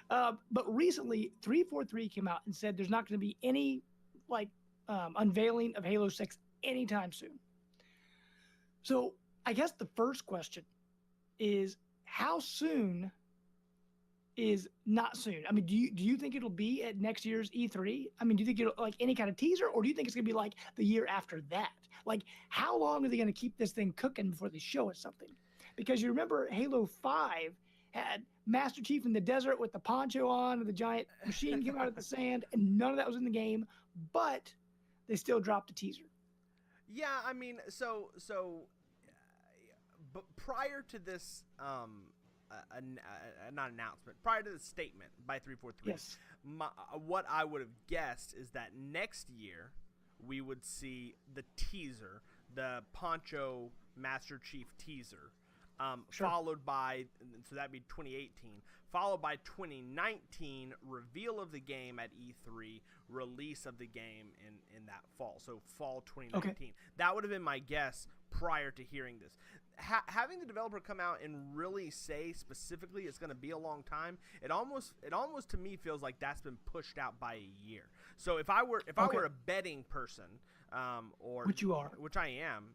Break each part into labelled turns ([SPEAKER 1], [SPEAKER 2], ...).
[SPEAKER 1] But recently, 343 came out and said there's not going to be any unveiling of Halo 6 anytime soon. So I guess the first question is, how soon is not soon? I mean, do you think it'll be at next year's E3? I mean, do you think it'll like any kind of teaser, or do you think it's going to be like the year after that? Like, how long are they going to keep this thing cooking before they show us something? Because you remember Halo 5 had Master Chief in the desert with the poncho on and the giant machine came out of the sand, and none of that was in the game, but they still dropped a teaser.
[SPEAKER 2] Yeah, I mean, but prior to this, not announcement, prior to the statement by 343,
[SPEAKER 1] Yes.
[SPEAKER 2] What I would have guessed is that next year we would see the teaser, the Poncho Master Chief teaser,
[SPEAKER 1] Sure.
[SPEAKER 2] followed by, so that'd be 2018, followed by 2019 reveal of the game at E3, release of the game in that fall. So fall 2019.
[SPEAKER 1] Okay.
[SPEAKER 2] That would have been my guess prior to hearing this. Having the developer come out and really say specifically it's going to be a long time, it almost to me feels like that's been pushed out by a year. So if I were a betting person, or
[SPEAKER 1] Which you are,
[SPEAKER 2] which I am,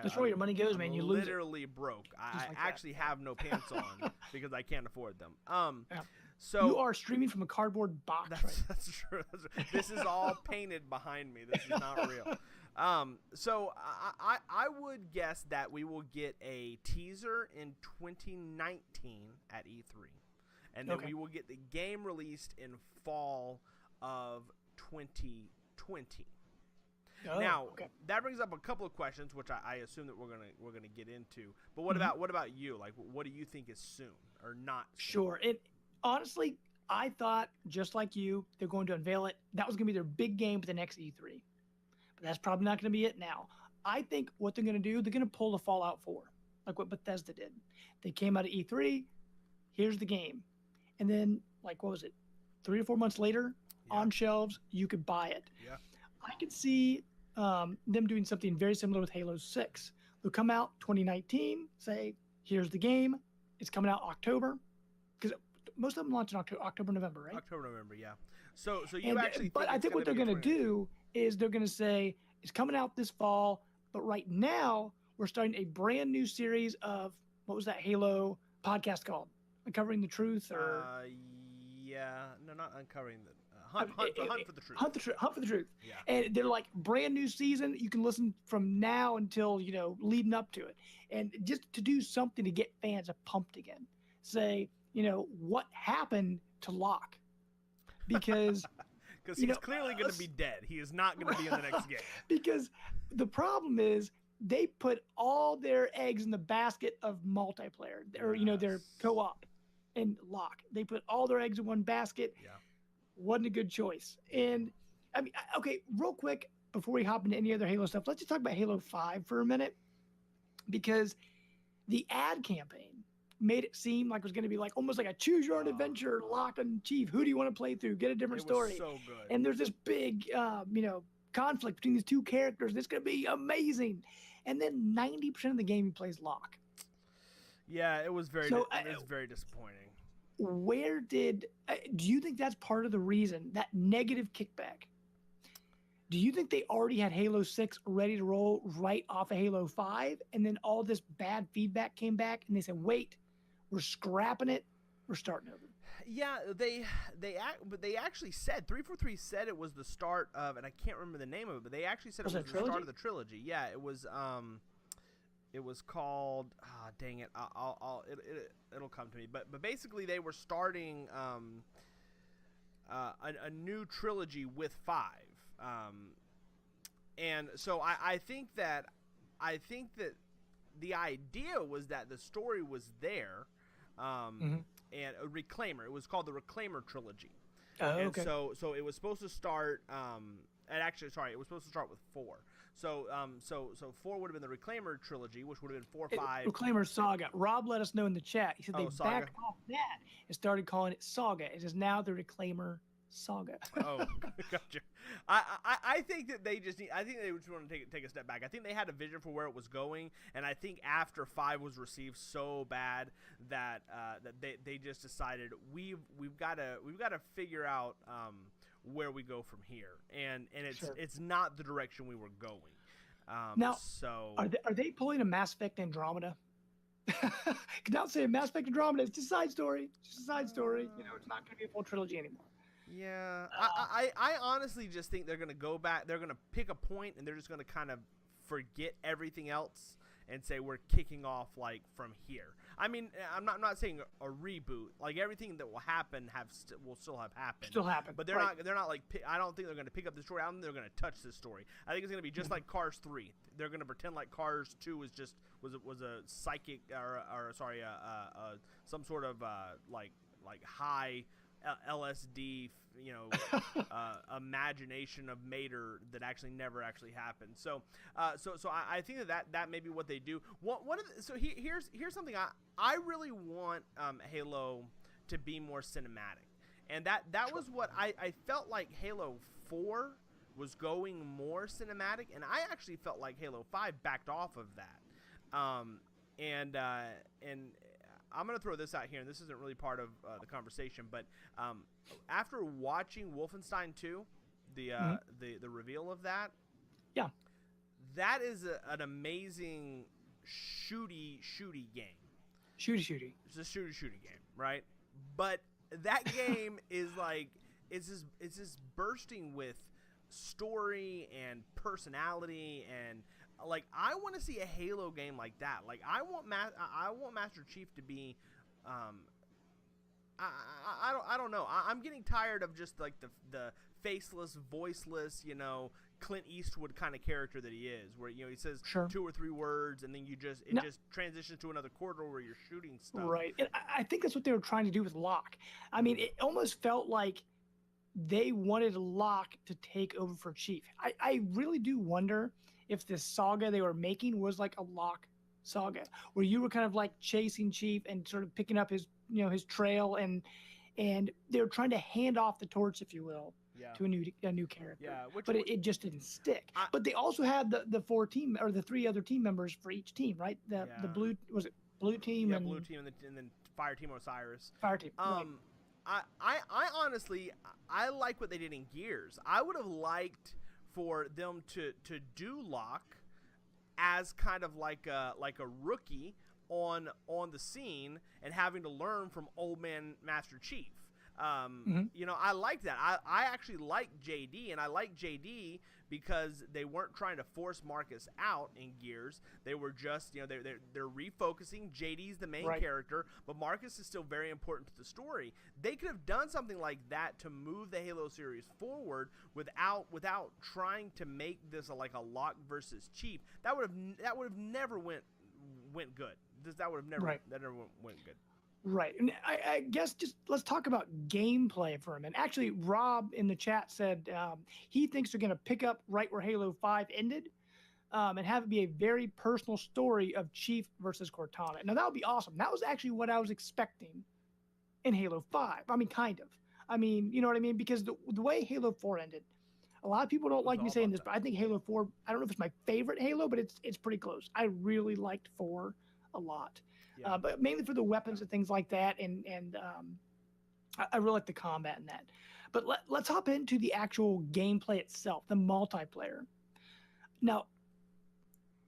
[SPEAKER 1] that's where your money goes, man. You lose it.
[SPEAKER 2] literally broke. I
[SPEAKER 1] like
[SPEAKER 2] actually have no pants on because I can't afford them.
[SPEAKER 1] Yeah.
[SPEAKER 2] So
[SPEAKER 1] You are streaming from a cardboard box, right?
[SPEAKER 2] that's true. This is all painted behind me. This is not real. So I would guess that we will get a teaser in 2019 at E3, and then we will get the game released in fall of 2020. Now that brings up a couple of questions, which I assume that we're gonna get into. But what about you? Like, what do you think is soon or not soon?
[SPEAKER 1] Sure. Honestly, I thought, just like you, they're going to unveil it. That was going to be their big game for the next E3. But that's probably not going to be it now. I think what they're going to do, they're going to pull the Fallout 4, like what Bethesda did. They came out of E3, here's the game. And then, like, what was it, 3 or 4 months later, on shelves, you could buy it.
[SPEAKER 2] Yeah.
[SPEAKER 1] I could see them doing something very similar with Halo 6. They'll come out 2019, say, here's the game. It's coming out October. Because most of them launch in October, November, right?
[SPEAKER 2] October, November, yeah. So you actually,
[SPEAKER 1] but I think what they're going to do is they're going to say it's coming out this fall, but right now we're starting a brand new series of, what was that Halo podcast called? Uncovering the Truth, or
[SPEAKER 2] not uncovering the hunt for the truth.
[SPEAKER 1] Hunt for the Truth.
[SPEAKER 2] Yeah.
[SPEAKER 1] And they're like brand new season. You can listen from now until leading up to it, and just to do something to get fans pumped again. Say, what happened to Locke? Because
[SPEAKER 2] he's clearly going to be dead. He is not going to be in the next game.
[SPEAKER 1] Because the problem is they put all their eggs in the basket of multiplayer, or their co-op and Locke. They put all their eggs in one basket.
[SPEAKER 2] Yeah.
[SPEAKER 1] Wasn't a good choice. And I mean, okay, real quick before we hop into any other Halo stuff, let's just talk about Halo 5 for a minute, because the ad campaign made it seem like it was going to be like almost like a choose your own adventure, Locke and Chief. Who do you want to play through? Get a different story.
[SPEAKER 2] So good.
[SPEAKER 1] And there's this big, conflict between these two characters. It's going to be amazing. And then 90% of the game he plays Locke.
[SPEAKER 2] Yeah, it was very disappointing.
[SPEAKER 1] Do you think that's part of the reason, that negative kickback? Do you think they already had Halo 6 ready to roll right off of Halo 5, and then all this bad feedback came back, and they said, wait, we're scrapping it, we're starting over?
[SPEAKER 2] Yeah, they actually said, 343 said it was the start of, and I can't remember the name of it, but they actually said it was the start of the trilogy. Yeah, it was called, dang it, it'll come to me, but basically they were starting a new trilogy with 5, and so I think that the idea was that the story was there, and a Reclaimer. It was called the Reclaimer trilogy.
[SPEAKER 1] Oh, okay.
[SPEAKER 2] And so it was supposed to start. It was supposed to start with 4. So 4 would have been the Reclaimer trilogy, which would have been 4, 5.
[SPEAKER 1] Reclaimer Saga. Rob let us know in the chat. He said they
[SPEAKER 2] Saga.
[SPEAKER 1] backed off that and started calling it Saga. It is now the Reclaimer Saga.
[SPEAKER 2] Oh, gotcha. I think that they just need. I think they just want to take a step back. I think they had a vision for where it was going, and I think after 5 was received so bad that they just decided we've got to figure out where we go from here, and it's not the direction we were going.
[SPEAKER 1] Now,
[SPEAKER 2] so
[SPEAKER 1] are they pulling a Mass Effect Andromeda? Not saying Mass Effect Andromeda. It's just a side story. Just a side story. It's not going to be a full trilogy anymore.
[SPEAKER 2] Yeah, I honestly just think they're going to go back. They're going to pick a point, and they're just going to kind of forget everything else and say we're kicking off like from here. I mean, I'm not saying a reboot. Like everything that will happen will still have happened.
[SPEAKER 1] Still happen.
[SPEAKER 2] But they're not like. I don't think they're going to pick up the story. I don't think they're going to touch this story. I think it's going to be just like Cars 3. They're going to pretend like Cars 2 was a psychic or some sort of like high LSD, imagination of Mater that actually never actually happened. So I think that may be what they do. Here's something I really want Halo to be more cinematic, and that was what I felt like Halo 4 was going more cinematic, and I actually felt like Halo 5 backed off of that. And I'm going to throw this out here, and this isn't really part of the conversation, but after watching Wolfenstein 2, the reveal of that,
[SPEAKER 1] yeah,
[SPEAKER 2] that is an amazing shooty game.
[SPEAKER 1] Shooty.
[SPEAKER 2] It's a shooty game, right? But that game is like it's just bursting with story and personality, and like I want to see a Halo game like that. Like I want Master Chief to be I don't know. I'm getting tired of just like the faceless, voiceless, Clint Eastwood kind of character that he is, where he says 2 or 3 words and then just transitions to another corridor where you're shooting stuff.
[SPEAKER 1] Right. And I think that's what they were trying to do with Locke. I mean, it almost felt like they wanted Locke to take over for Chief. I really do wonder if this saga they were making was like a Locke saga, where you were kind of like chasing Chief and sort of picking up his trail, and they were trying to hand off the torch, if you will, to a new character.
[SPEAKER 2] Yeah,
[SPEAKER 1] but it just didn't stick. But they also had the 4 team or the 3 other team members for each team, right? The blue team and
[SPEAKER 2] blue team and then fire team Osiris.
[SPEAKER 1] Fire team. Right.
[SPEAKER 2] I honestly I like what they did in Gears. I would have liked for them to do Locke as kind of like a rookie on the scene and having to learn from old man Master Chief. I like that. I actually like JD, and I like JD because they weren't trying to force Marcus out in Gears. They were just, they're refocusing. JD's the main character, but Marcus is still very important to the story. They could have done something like that to move the Halo series forward without trying to make this like a Locke versus Chief. That would have never went good. That would have never went good.
[SPEAKER 1] Right. And I guess just let's talk about gameplay for a minute. Actually, Rob in the chat said he thinks they're going to pick up right where Halo 5 ended and have it be a very personal story of Chief versus Cortana. Now, that would be awesome. That was actually what I was expecting in Halo 5. I mean, kind of. I mean, you know what I mean? Because the way Halo 4 ended, a lot of people don't like me saying this, but I think Halo 4, I don't know if it's my favorite Halo, but it's pretty close. I really liked 4 a lot. Yeah. But mainly for the weapons and things like that, and I really like the combat in that. But let's hop into the actual gameplay itself, the multiplayer. Now,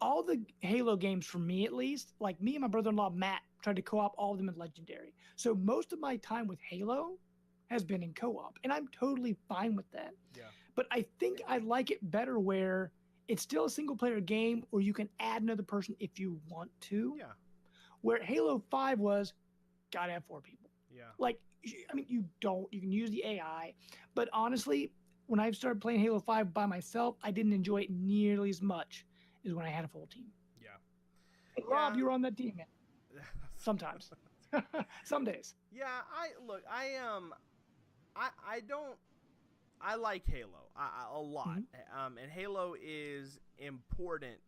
[SPEAKER 1] all the Halo games, for me at least, like me and my brother-in-law Matt tried to co-op all of them in Legendary. So most of my time with Halo has been in co-op, and I'm totally fine with that.
[SPEAKER 2] Yeah.
[SPEAKER 1] But I think I like it better where it's still a single-player game, or you can add another person if you want to.
[SPEAKER 2] Yeah.
[SPEAKER 1] Where Halo 5 was, gotta have 4 people.
[SPEAKER 2] Yeah.
[SPEAKER 1] Like, I mean, you can use the AI, but honestly, when I started playing Halo 5 by myself, I didn't enjoy it nearly as much as when I had a full team.
[SPEAKER 2] Yeah.
[SPEAKER 1] And Rob, you were on that team, man. Sometimes. Some days.
[SPEAKER 2] Yeah, I like Halo a lot. Mm-hmm. And Halo is important.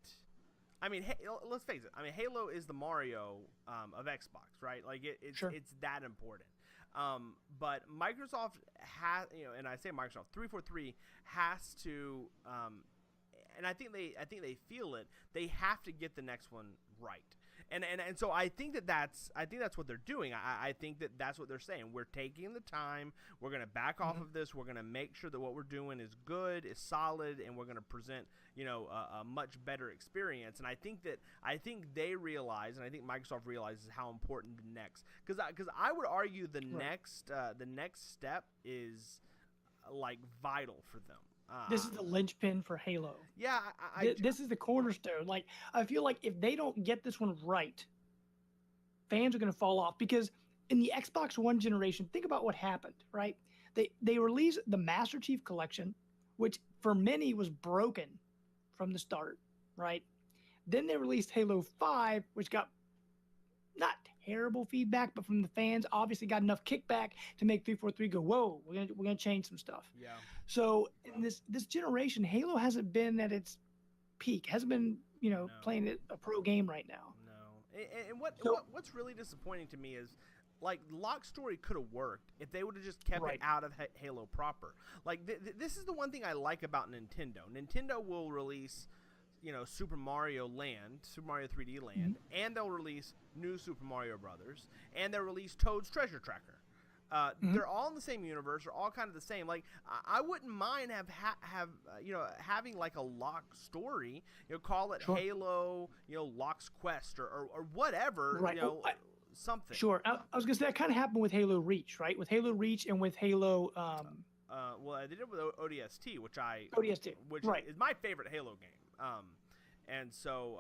[SPEAKER 2] I mean, let's face it. I mean, Halo is the Mario of Xbox, right? Like it's that important. But Microsoft has, and I say Microsoft 343 has to, and I think they feel it. They have to get the next one right. And so I think that's what they're doing. I think that's what they're saying. We're taking the time. We're going to back off of this. We're going to make sure that what we're doing is good, is solid, and we're going to present, a much better experience. And I think they realize, and I think Microsoft realizes how important the next, because I would argue the next step is like vital for them.
[SPEAKER 1] This is the linchpin for Halo.
[SPEAKER 2] Yeah,
[SPEAKER 1] this is the cornerstone. Like, I feel like if they don't get this one right, fans are going to fall off. Because in the Xbox One generation, think about what happened, right? They released the Master Chief Collection, which for many was broken from the start, right? Then they released Halo 5, which got not terrible feedback, but from the fans, obviously got enough kickback to make 343 go, whoa, we're gonna change some stuff.
[SPEAKER 2] Yeah.
[SPEAKER 1] So in this generation, Halo hasn't been at its peak, hasn't been, playing a pro game right now.
[SPEAKER 2] No. And what's really disappointing to me is, like, Lock Story could have worked if they would have just kept it out of Halo proper. Like, this is the one thing I like about Nintendo. Nintendo will release, Super Mario Land, Super Mario 3D Land, and they'll release new Super Mario Brothers, and they'll release Toad's Treasure Tracker. They're all in the same universe. They're all kind of the same. Like, I wouldn't mind having like a Lock Story. Call it Halo. Lock's Quest or whatever.
[SPEAKER 1] Right.
[SPEAKER 2] Something.
[SPEAKER 1] Sure. I was gonna say that kind of happened with Halo Reach, right? With Halo Reach and with Halo.
[SPEAKER 2] Well, I did it with ODST, which is my favorite Halo game. And so.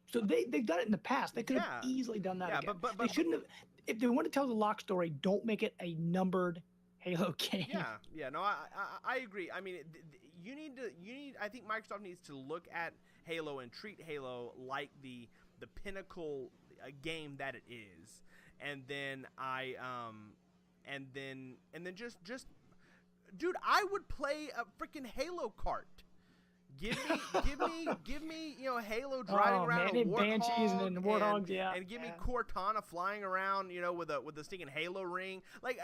[SPEAKER 1] So they've done it in the past. They could have easily done that. Yeah, again. But they shouldn't have. If they want to tell the Lock Story, don't make it a numbered Halo game.
[SPEAKER 2] Yeah. No, I agree. I mean, I think Microsoft needs to look at Halo and treat Halo like the pinnacle game that it is, and then just dude, I would play a freaking Halo Kart. Give me, Halo driving around
[SPEAKER 1] in Banshees and then Warthogs,
[SPEAKER 2] and give me Cortana flying around, with a sticking Halo ring. Like,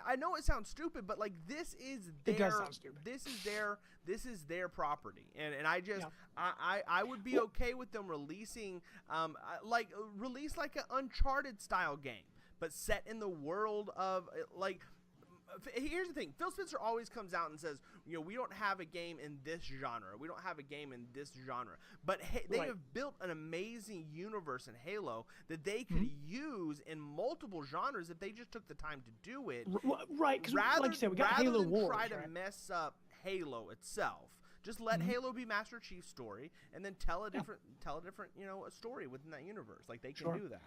[SPEAKER 2] I know it sounds stupid, but like this is
[SPEAKER 1] it does sound stupid.
[SPEAKER 2] This is their property, and I just I would be okay with them releasing release like an Uncharted style game, but set in the world of like. Here's the thing. Phil Spencer always comes out and says, we don't have a game in this genre. We don't have a game in this genre. But they have built an amazing universe in Halo that they could use in multiple genres if they just took the time to do it.
[SPEAKER 1] Right, because like you said, we got Halo Wars.
[SPEAKER 2] Rather than try to mess up Halo itself, just let Halo be Master Chief's story, and then tell a different, a story within that universe. Like, they can do that.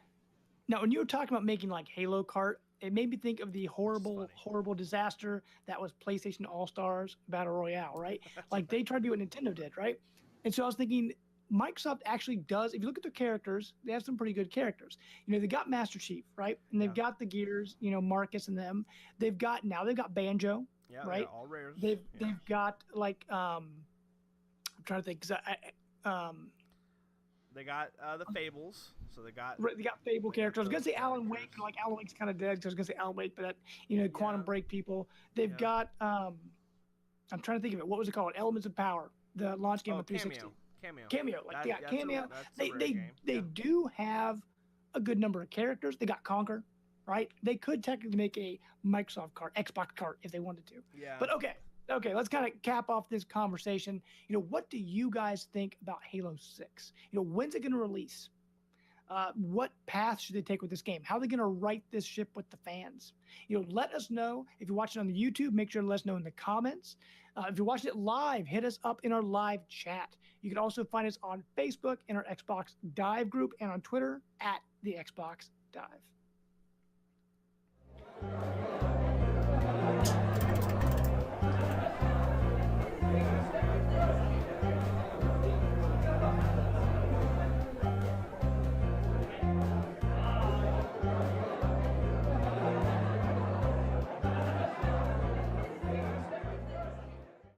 [SPEAKER 1] Now, when you were talking about making like Halo Kart, it made me think of the horrible disaster that was PlayStation All-Stars Battle Royale, right? Like, they tried to do what Nintendo did, right? And so I was thinking, Microsoft actually does, if you look at their characters, they have some pretty good characters. They got Master Chief, right? And they've got the Gears, Marcus and them. They've got Banjo, right?
[SPEAKER 2] All rares.
[SPEAKER 1] They've got, like, I'm trying to think, because
[SPEAKER 2] they got the Fables, so they got
[SPEAKER 1] Fable characters. I was gonna say Alan Wake, like Alan Wake's kind of dead, so I was gonna say Alan Wake, but Quantum Break people. They've got I'm trying to think of it. What was it called? Elements of Power, the launch game of 360. Cameo. Like Cameo. They do have a good number of characters. They got Conquer, right? They could technically make a Microsoft cart, Xbox cart if they wanted to.
[SPEAKER 2] Yeah.
[SPEAKER 1] But okay, let's kind of cap off this conversation. What do you guys think about Halo 6? When's it going to release? What path should they take with this game? How are they going to right this ship with the fans? Let us know. If you're watching on the YouTube, make sure to let us know in the comments. If you're watching it live, hit us up in our live chat. You can also find us on Facebook in our Xbox Dive group and on Twitter at the Xbox Dive.